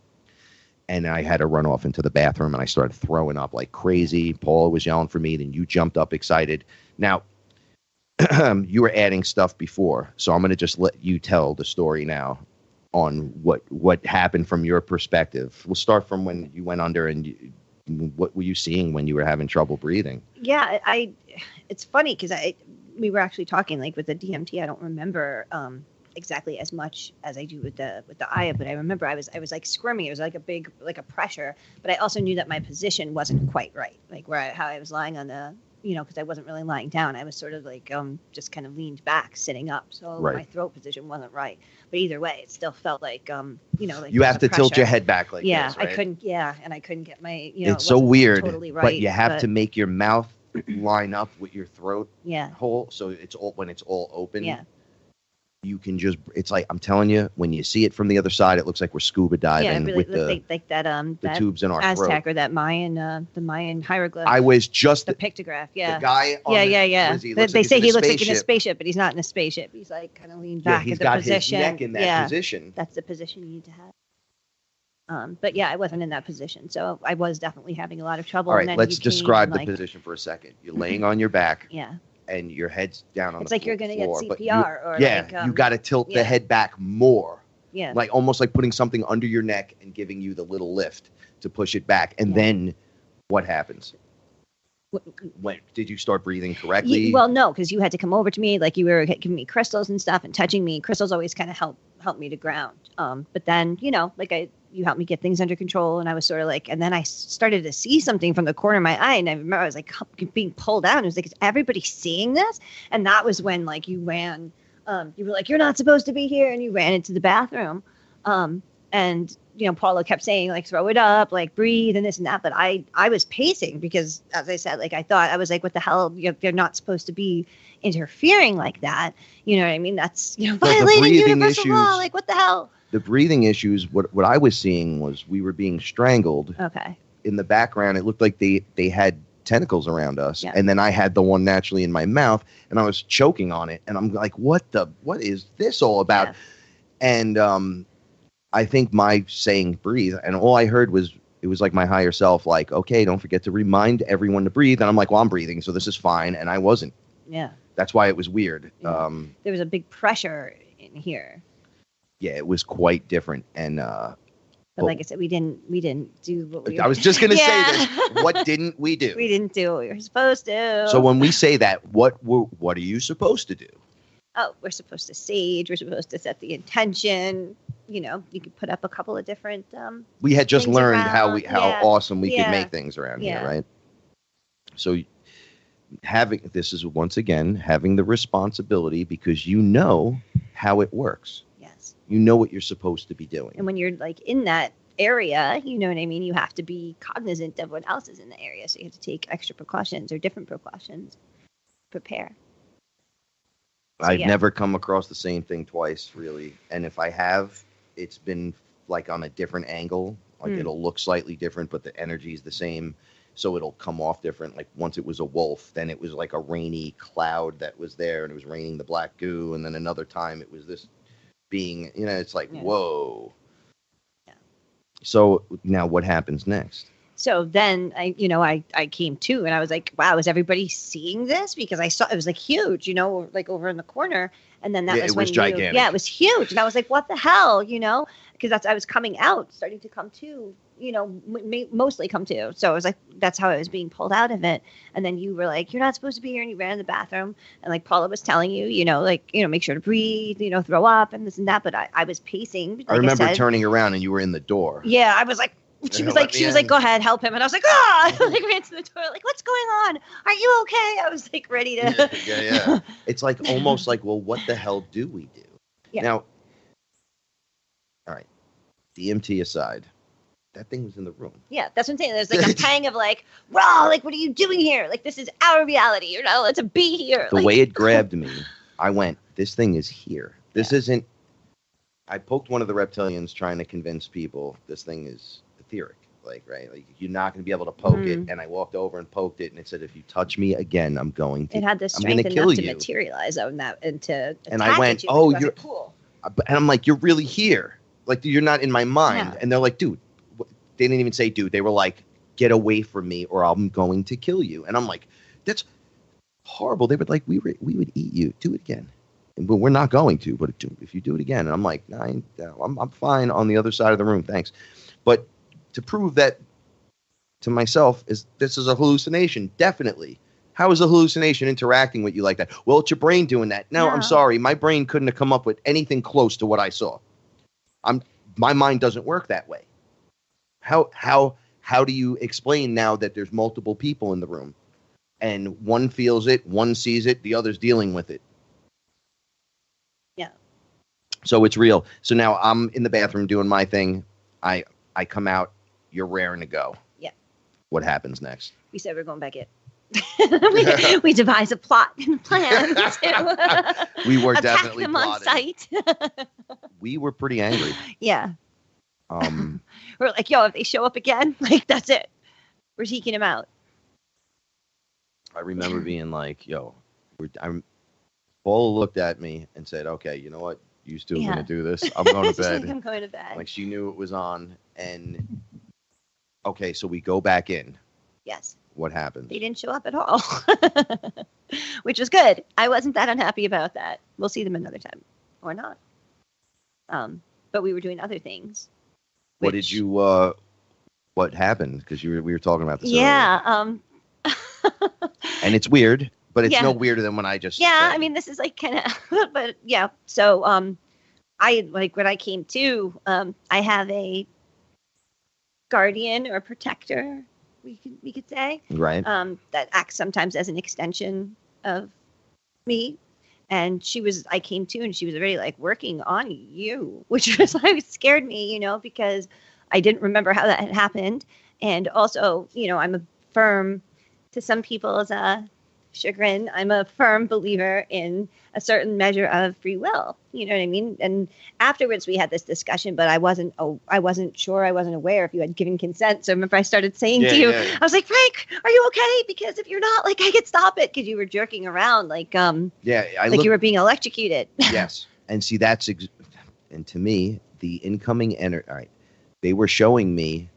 And I had to run off into the bathroom and I started throwing up like crazy. Paula was yelling for me. Then you jumped up excited. Now, you were adding stuff before, so I'm going to just let you tell the story now on what happened from your perspective. We'll start from when you went under and what were you seeing when you were having trouble breathing?
Yeah, it's funny because we were actually talking like with the DMT. I don't remember exactly as much as I do with the Aya, but I remember I was like squirming. It was like a pressure, but I also knew that my position wasn't quite right, like how I was lying on the, because I wasn't really lying down. I was sort of like just kind of leaned back, sitting up. So
right.
My throat position wasn't right. But either way, it still felt like like
you have to tilt your head back like
this,
right?
I couldn't. Yeah, and I couldn't get my
it's so weird,
totally right,
but you have to make your mouth line up with your throat hole, so it's all when it's all open.
Yeah.
You can just, it's like, I'm telling you, when you see it from the other side, it looks like we're scuba diving
really
with the
that
tubes in our
Aztec
throat.
Or that the Mayan hieroglyph.
I was just
the pictograph. Yeah.
The guy on
They say he looks like in a spaceship, but he's not in a spaceship. He's like kind of leaned back
he's
at the
got
position.
His neck in that position.
That's the position you need to have. But yeah, I wasn't in that position, so I was definitely having a lot of trouble.
All right,
and then
let's describe the
like,
position for a second. You're laying on your back.
Yeah.
And your head's down on
it's
the
like you're going to get
floor,
CPR.
You got to tilt the head back more.
Yeah.
Like almost like putting something under your neck and giving you the little lift to push it back. And then what happens? When did you start breathing correctly?
Well, no, because you had to come over to me, like you were giving me crystals and stuff and touching me. Crystals always kind of help me to ground. But then, you helped me get things under control, and I was sort of like, and then I started to see something from the corner of my eye, and I remember I was like being pulled out. And it was like, is everybody seeing this? And that was when like you ran, you were like, you're not supposed to be here, and you ran into the bathroom. And Paula kept saying like, throw it up, like breathe and this and that. But I was pacing because, as I said, like I thought, I was like, what the hell? They're not supposed to be interfering like that. You know what I mean? That's violating universal law. Like what the hell?
The breathing issues, what I was seeing was we were being strangled.
Okay. In
the background, it looked like they had tentacles around us. Yeah. And then I had the one naturally in my mouth, and I was choking on it. And I'm like, what is this all about? Yeah. And I think my saying breathe, and all I heard was, it was like my higher self, like, okay, don't forget to remind everyone to breathe. And I'm like, well, I'm breathing, so this is fine. And I wasn't.
Yeah.
That's why it was weird.
Yeah. There was a big pressure in here.
Yeah, it was quite different. And
but like I said, we didn't do what we were.
I was just going to say this. What didn't we do?
We didn't do what we were supposed to.
So when we say that, what are you supposed to do?
Oh, we're supposed to sage. We're supposed to set the intention. You could put up a couple of different.
We had just learned how awesome we could
Yeah.
make things around here, right? So this is once again having the responsibility, because you know how it works.
Yes.
You know what you're supposed to be doing.
And when you're like in that area, you know what I mean? You have to be cognizant of what else is in the area. So you have to take extra precautions or different precautions. Prepare. So,
I've never come across the same thing twice, really. And if I have, it's been like on a different angle. Like it'll look slightly different, but the energy is the same. So it'll come off different. Like once it was a wolf, then it was like a rainy cloud that was there, and it was raining the black goo. And then another time it was this being, it's like, whoa. Yeah. So now what happens next?
So then I came to, and I was like, wow, is everybody seeing this? Because I saw, it was like huge, like over in the corner. And then that was
gigantic.
It was huge. And I was like, what the hell, because I was coming out, starting to come to, mostly come to. So it was like, that's how I was being pulled out of it. And then you were like, you're not supposed to be here. And you ran in the bathroom. And like Paula was telling you, make sure to breathe, throw up and this and that. But I was pacing. Like
I remember turning around and you were in the door.
Yeah, I was like, she was like, go ahead, help him. And I was like, I ran to the door, like, what's going on? Are you okay? I was like ready to.
Yeah. It's like almost like, well, what the hell do we do? Yeah. Now, all right, DMT aside, that thing was in the room.
Yeah, that's what I'm saying. There's like a pang of like, raw, like, what are you doing here? Like, this is our reality. You're not allowed to be here.
The way it grabbed me, I went, this thing is here. This isn't, I poked one of the reptilians trying to convince people this thing is etheric. Like, right? Like, you're not going to be able to poke it. And I walked over and poked it, and it said, if you touch me again, I'm going to.
It had the strength enough to materialize on that and to
and I went, oh, you're cool. And I'm like, you're really here. Like, you're not in my mind. Yeah. And they're like, dude. They didn't even say, dude. They were like, get away from me or I'm going to kill you. And I'm like, that's horrible. They would like, we would eat you. Do it again. But we're not going to. But if you do it again. And I'm like, nah, I'm fine on the other side of the room. Thanks. But to prove that to myself this is a hallucination. Definitely. How is a hallucination interacting with you like that? Well, it's your brain doing that. No, I'm sorry. My brain couldn't have come up with anything close to what I saw. My mind doesn't work that way. How do you explain now that there's multiple people in the room and one feels it, one sees it, the other's dealing with it?
Yeah.
So it's real. So now I'm in the bathroom doing my thing. I come out. You're raring to go. Yeah. What happens next?
We said we're going back in. we devised a plot and plan to
we were definitely
them on site.
We were pretty angry.
Yeah. We're like, yo, if they show up again, like, that's it. We're taking them out.
I remember being like, yo, Paul looked at me and said, okay, you know what? You two are going to do this. I'm going to bed.
I'm going to bed.
Like, she knew it was on. And, okay, so we go back in.
Yes.
What happened?
They didn't show up at all, which was good. I wasn't that unhappy about that. We'll see them another time or not. But we were doing other things.
What did you, what happened? Because we were talking about this earlier. And it's weird, but it's no weirder than when I just.
Yeah, said. I mean, this is like kind of, but yeah. So I, like, when I came to, I have a guardian or protector, we could say.
Right.
That acts sometimes as an extension of me. And I came to, and she was already like working on you, which was like scared me, because I didn't remember how that had happened. And also, I'm a firm, to some people's chagrin, I'm a firm believer in a certain measure of free will. You know what I mean? And afterwards we had this discussion, but I wasn't sure, I wasn't aware if you had given consent. So remember I started saying to you, I was like, Frank, are you okay? Because if you're not, like, I could stop it, because you were jerking around like, you were being electrocuted.
Yes. And see, and to me, the incoming energy, all right, they were showing me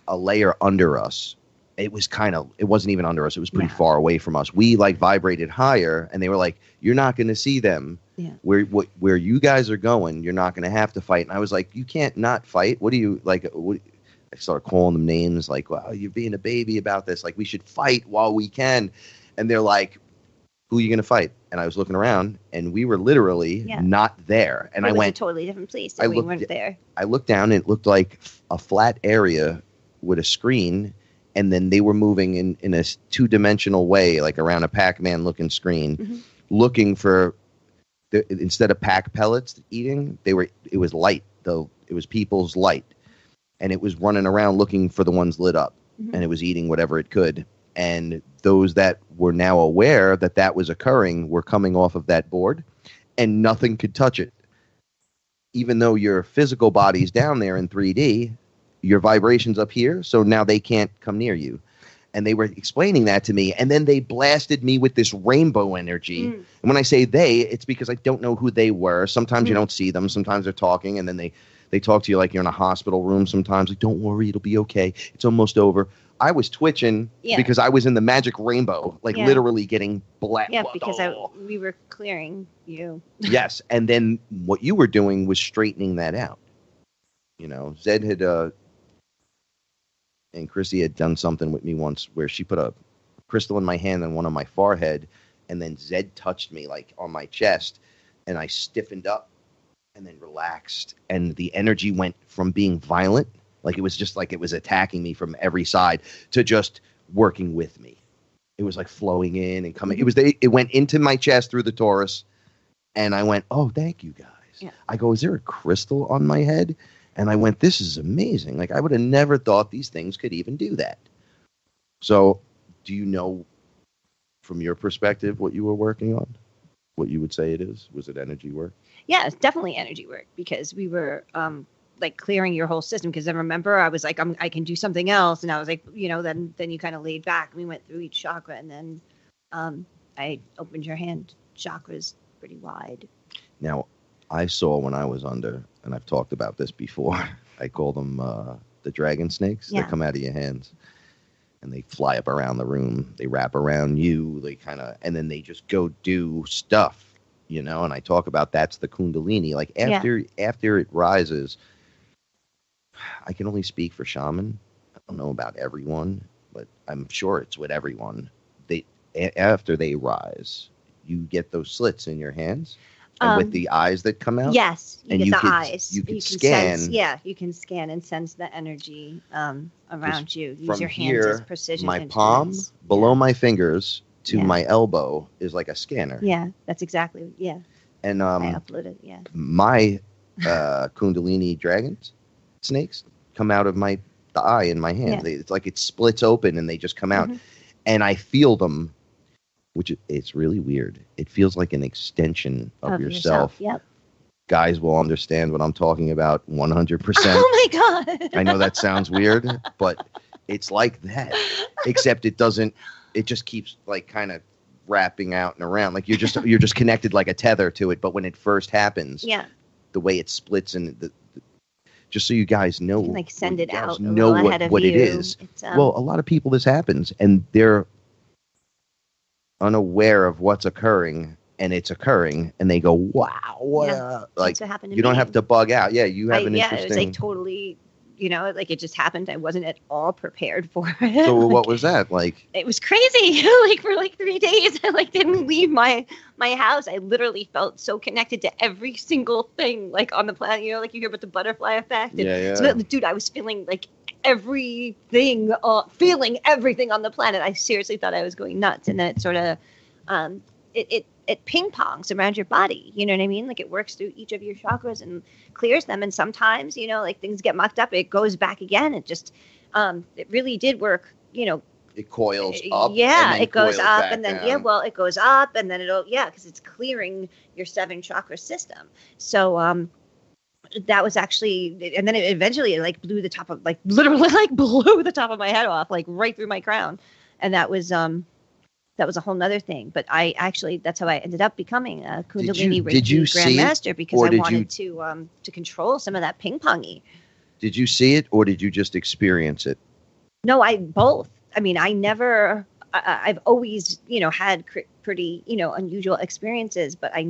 a layer under us. It wasn't even under us. It was pretty far away from us. We like vibrated higher, and they were like, you're not going to see them. Yeah. Where you guys are going, you're not going to have to fight. And I was like, you can't not fight. What do you like? I started calling them names like, wow, you're being a baby about this. Like, we should fight while we can. And they're like, who are you going to fight? And I was looking around, and we were literally not there. And I went
a totally different place. We weren't there.
I looked down, and it looked like a flat area with a screen. And then they were moving in a two-dimensional way, like around a Pac-Man looking screen, looking for instead of pack pellets eating, it was light, though. It was people's light, and it was running around looking for the ones lit up, and it was eating whatever it could. And those that were now aware that was occurring were coming off of that board, and nothing could touch it. Even though your physical body's down there in 3D, your vibration's up here, so now they can't come near you. And they were explaining that to me, and then they blasted me with this rainbow energy. And when I say they, it's because I don't know who they were. Sometimes you don't see them. Sometimes they're talking, and then they talk to you like you're in a hospital room sometimes. Like, don't worry, it'll be okay. It's almost over. I was twitching because I was in the magic rainbow, like literally getting black.
Yeah, because we were clearing you.
Yes, and then what you were doing was straightening that out. Zed had... and Chrissy had done something with me once where she put a crystal in my hand and one on my forehead, and then Zed touched me like on my chest, and I stiffened up and then relaxed, and the energy went from being violent, like it was just like it was attacking me from every side, to just working with me. It was like flowing in and coming. It went into my chest through the torus, and I went, oh, thank you guys. Yeah. I go, is there a crystal on my head? And I went, this is amazing. Like, I would have never thought these things could even do that. So do you know, from your perspective, what you were working on? What you would say it is? Was it energy work?
Yeah, it's definitely energy work, because we were like clearing your whole system. Because I remember I was like, I can do something else. And I was like, then you kind of laid back. We went through each chakra, and then I opened your hand chakras pretty wide.
Now, I saw when I was under, and I've talked about this before, I call them the dragon snakes that come out of your hands. And they fly up around the room. They wrap around you. They kind of, and then they just go do stuff, And I talk about that's the Kundalini. Like after it rises, I can only speak for Shaman. I don't know about everyone, but I'm sure it's with everyone. After they rise, you get those slits in your hands. And with the eyes that come out?
Yes, you get the eyes.
You can scan.
You can scan and sense the energy around you. Use your hands
here,
as precision
my
instruments.
palm, below my fingers, to my elbow is like a scanner.
Yeah, that's exactly,
And
I uploaded,
my Kundalini dragons, snakes, come out of the eye in my hand.
Yeah.
It's like it splits open and they just come out. And I feel them. Which it's really weird. It feels like an extension of yourself.
Yep.
Guys will understand what I'm talking about 100%.
Oh my God.
I know that sounds weird, but it's like that. Except it doesn't. It just keeps like kind of wrapping out and around. Like you're just connected like a tether to it. But when it first happens, the way it splits and just so you guys know,
you can, like send it out.
Know what it is. Well, a lot of people this happens, and they're unaware of what's occurring, and it's occurring, and they go, wow, like
what happened to
you don't
me.
have to bug out. Yeah, you have an interesting.
It was like totally, like it just happened. I wasn't at all prepared for it.
So what was that like?
It was crazy. Like for like 3 days, I didn't leave my house. I literally felt so connected to every single thing like on the planet. Like you hear about the butterfly effect. And so, dude, I was feeling like everything, feeling everything on the planet. I seriously thought I was going nuts. And then it sort of, it ping pongs around your body. You know what I mean? Like it works through each of your chakras and clears them. And sometimes, like things get mucked up, it goes back again. It just, it really did work,
It coils up.
Yeah, it goes up
and
then, it goes up and then because it's clearing your 7 chakra system. So, that was actually, and then it eventually blew the top of, literally blew the top of my head off, right through my crown. And that was a whole nother thing. But that's how I ended up becoming a Kundalini Reiki Grandmaster, because I wanted to control some of that ping-pongy.
Did you see it, or did you just experience it?
No, both. I mean, I've always, had pretty, unusual experiences, but I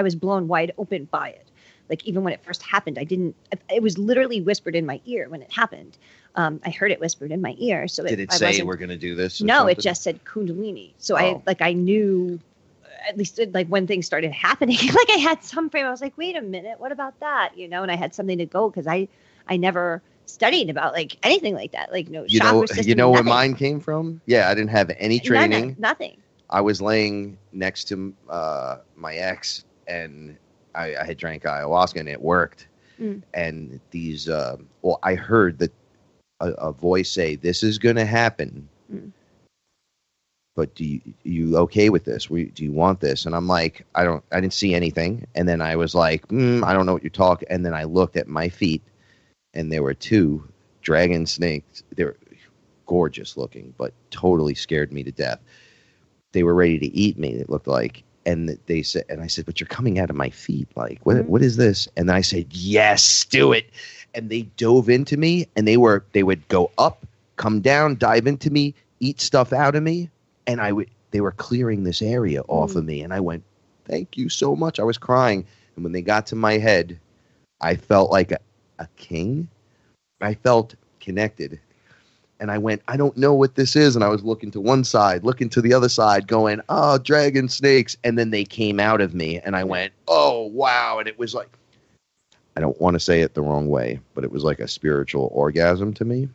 was blown wide open by it. Like even when it first happened, it was literally whispered in my ear when it happened. I heard it whispered in my ear. So
did it say we're going to do this?
No,
something?
it just said Kundalini. So I knew, at least when things started happening, I had some frame. I was like, wait a minute, what about that? And I had something to go, because I never studied about anything like that. Chakra system.
You know where mine came from? Yeah, I didn't have any training.
Nothing. I
was laying next to my ex, and I had drank ayahuasca, and it worked. And these, I heard that a voice say, "This is going to happen." But you okay with this? Do you want this? And I'm like, I didn't see anything. And then I was like, I don't know what you're talking. And then I looked at my feet, and there were 2 dragon snakes. They were gorgeous looking, but totally scared me to death. They were ready to eat me, it looked like. And they said, and I said, but you're coming out of my feet. Like, what is this? And then I said, yes, do it. And they dove into me, and they would go up, come down, dive into me, eat stuff out of me. And they were clearing this area off of me. And I went, thank you so much. I was crying. And when they got to my head, I felt like a king. I felt connected. And I went, I don't know what this is. And I was looking to one side, looking to the other side, going, oh, dragon snakes. And then they came out of me. And I went, oh, wow. And it was like, I don't want to say it the wrong way, but it was like a spiritual orgasm to me.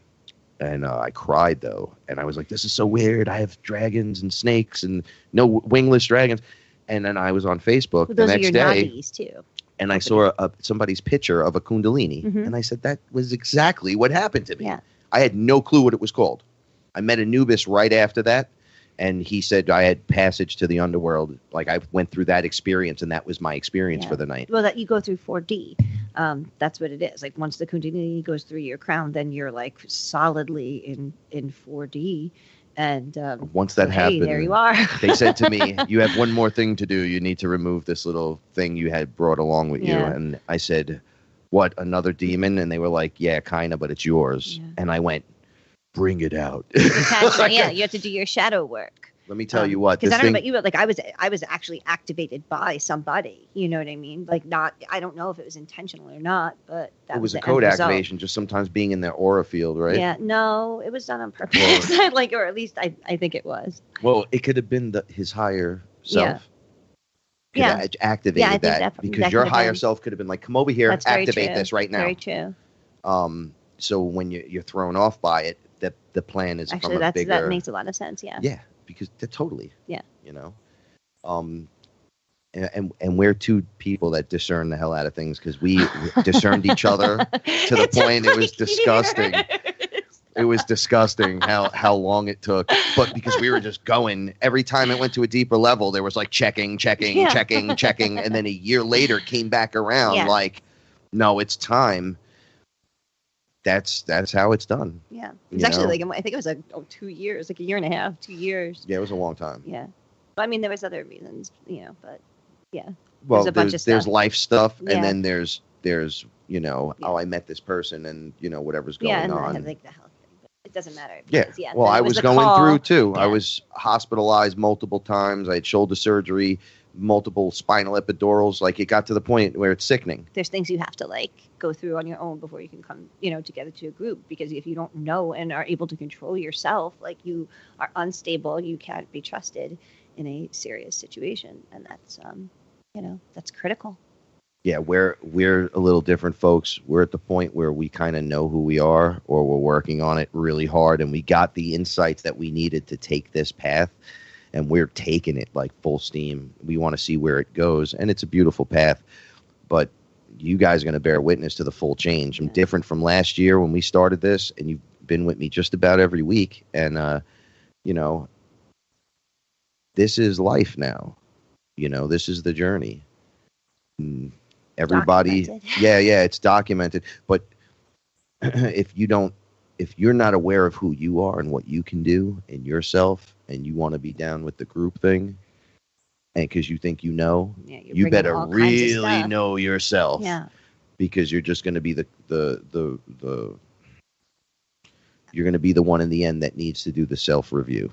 And I cried, though. And I was like, this is so weird. I have dragons and snakes and no wingless dragons. And then I was on Facebook the next day.
Those are your too.
and I saw somebody's picture of a Kundalini,
Mhm.
and I said, that was exactly what happened to me.
Yeah.
I had no clue what it was called. I met Anubis right after that, and he said I had passage to the underworld. Like, I went through that experience, and that was my experience for the night.
Well, that you go through 4D. That's what it is. Like, once the Kundalini goes through your crown, then you're like solidly in 4D. And
once that happened,
there you are.
They said to me, "You have one more thing to do. You need to remove this little thing you had brought along with you." And I said, "What? Another demon?" And they were like, "Yeah, kind of, but it's yours." Yeah. And I went, "Bring it out."
Like, you have to do your shadow work.
Let me tell you what.
Because I don't know about you, but like I was actually activated by somebody. You know what I mean? Like, not, I don't know if it was intentional or not, but that
it was
the
a code
end result.
activation. Just sometimes being in their aura field, right?
Yeah, no, it was done on purpose. Like, or at least I think it was.
Well, it could have been his higher self.
Yeah.
Activated that because your higher self could have been like, "Come over here,
That's
activate this right now."
Very true.
So when you're thrown off by it, the plan is
actually
from a bigger.
That makes a lot of sense. Yeah.
Yeah, because totally.
Yeah.
You know, and we're two people that discern the hell out of things because we discerned each other to the point it was disgusting. It was disgusting how long it took, but because we were just going every time it went to a deeper level, there was like checking, and then a year later it came back around like, no, it's time. That's how it's done. Yeah,
it's actually like, I think it was 2 years, like a year and a half, 2 years.
Yeah, it was a long time.
Yeah, but I mean, there was other reasons, but yeah.
Well,
there's a bunch of stuff.
There's life stuff, and then there's oh, I met this person, and whatever's going on.
Yeah, and like the health thing, but it doesn't matter.
Because, well, I was going through too. Yeah. I was hospitalized multiple times. I had shoulder surgery, multiple spinal epidurals. Like, it got to the point where it's sickening.
There's things you have to like go through on your own before you can come, together to a group, because if you don't know and are able to control yourself, like, you are unstable, you can't be trusted in a serious situation, and that's that's critical.
Yeah, we're a little different, folks. We're at the point where we kind of know who we are, or we're working on it really hard, and we got the insights that we needed to take this path, and we're taking it like full steam. We want to see where it goes, and it's a beautiful path, but you guys are going to bear witness to the full change. I'm different from last year when we started this, and you've been with me just about every week, and this is life now. This is the journey. Everybody, it's documented. But if you're not aware of who you are and what you can do in yourself, and you want to be down with the group thing, and because you think you better really know yourself. Yeah. Because you're just going to be you're going to be the one in the end that needs to do the self-review.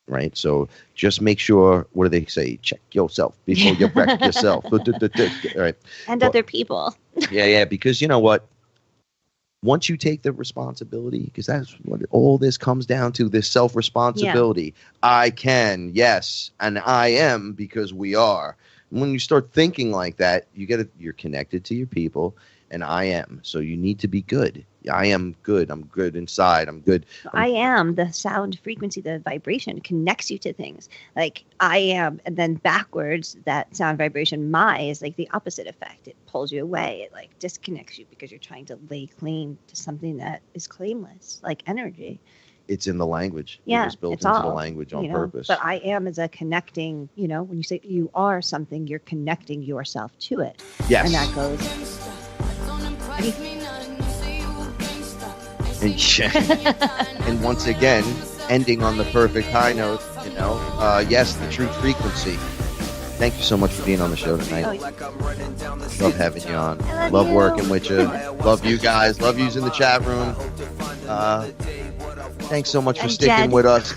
Right? So just make sure, what do they say? Check yourself before you wreck yourself. All right.
And other people.
Yeah, because you know what? Once you take the responsibility, because that's what all this comes down to, this self-responsibility. Yeah. I can, yes, and I am, because we are. And when you start thinking like that, you're connected to your people, and I am. So you need to be good. I am good. I'm good inside. I'm good.
I am, the sound frequency, the vibration connects you to things. Like, I am, and then backwards, that sound vibration, my, is like the opposite effect. It pulls you away. It like disconnects you because you're trying to lay claim to something that is claimless, like energy.
It's in the language.
Yeah,
it was built into the language on purpose.
But I am is a connecting, when you say you are something, you're connecting yourself to it.
Yes.
And that goes.
And once again, ending on the perfect high note, yes, the true frequency. Thank you so much for being on the show tonight. Love having you on. Love working with you. Love you guys. Love you in the chat room. Thanks so much for sticking with us.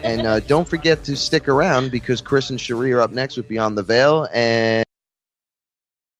And don't forget to stick around, because Chris and Cherie are up next with Beyond the Veil. And